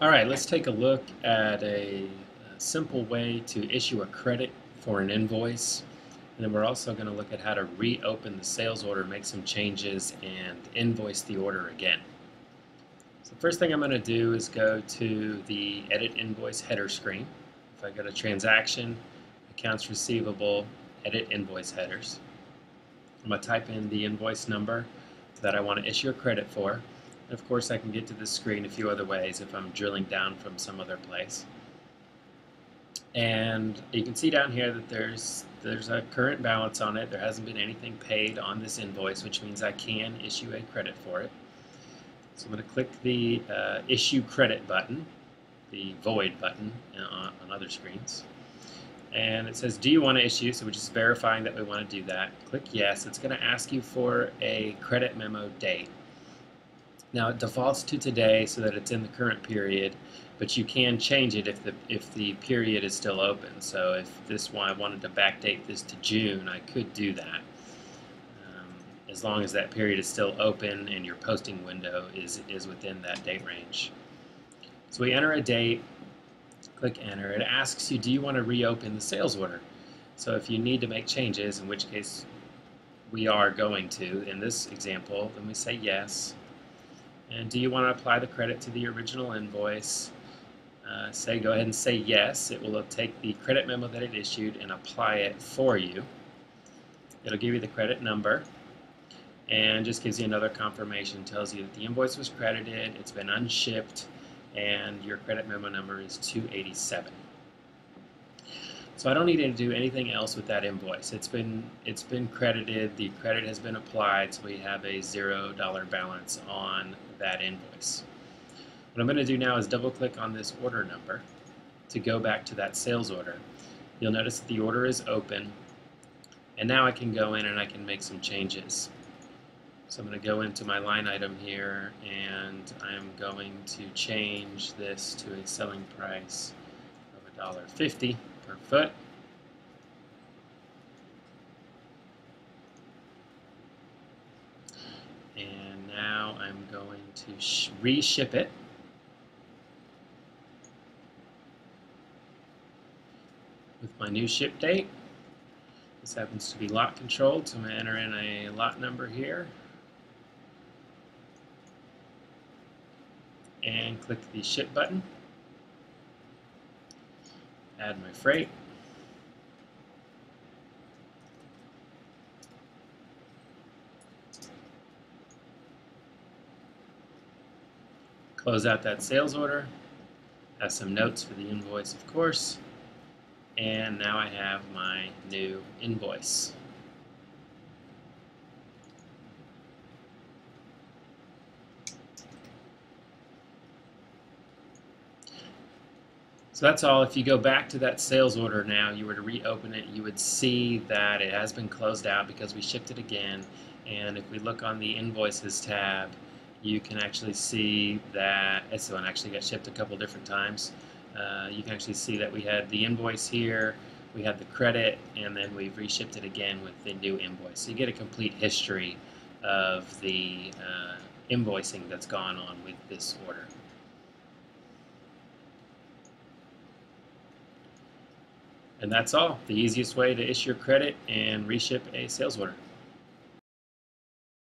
All right, let's take a look at a simple way to issue a credit for an invoice. And then we're also going to look at how to reopen the sales order, make some changes, and invoice the order again. So the first thing I'm going to do is go to the Edit Invoice header screen. If I go to Transaction, Accounts Receivable, Edit Invoice Headers, I'm going to type in the invoice number that I want to issue a credit for. And of course, I can get to this screen a few other ways if I'm drilling down from some other place. And you can see down here that there's a current balance on it. There hasn't been anything paid on this invoice, which means I can issue a credit for it. So I'm going to click the Issue Credit button, the Void button on other screens. And it says, do you want to issue? So we're just verifying that we want to do that. Click yes. It's going to ask you for a credit memo date. Now it defaults to today so that it's in the current period, but you can change it if the period is still open. So if this one I wanted to backdate this to June, I could do that. As long as that period is still open and your posting window is within that date range. So we enter a date, click enter. It asks you, do you want to reopen the sales order? So if you need to make changes, in which case we are going to in this example, then we say yes. And do you want to apply the credit to the original invoice? Go ahead and say yes. It will take the credit memo that it issued and apply it for you. It'll give you the credit number and just gives you another confirmation. Tells you that the invoice was credited, it's been unshipped, and your credit memo number is 287. So I don't need to do anything else with that invoice. It's been credited, the credit has been applied, so we have a $0 balance on that invoice. What I'm going to do now is double click on this order number to go back to that sales order. You'll notice that the order is open, and now I can go in and I can make some changes. So I'm going to go into my line item here, and I'm going to change this to a selling price of $1.50 per foot. And now I'm going to reship it. With my new ship date. This happens to be lot controlled, so I'm going to enter in a lot number here. And click the ship button. Add my freight. Close out that sales order. Have some notes for the invoice, of course. And now I have my new invoice. So that's all. If you go back to that sales order now, you were to reopen it, you would see that it has been closed out because we shipped it again. And if we look on the Invoices tab, you can actually see that this one actually got shipped a couple different times. You can actually see that we had the invoice here, we had the credit, and then we've reshipped it again with the new invoice. So you get a complete history of the invoicing that's gone on with this order. And that's all. The easiest way to issue your credit and reship a sales order.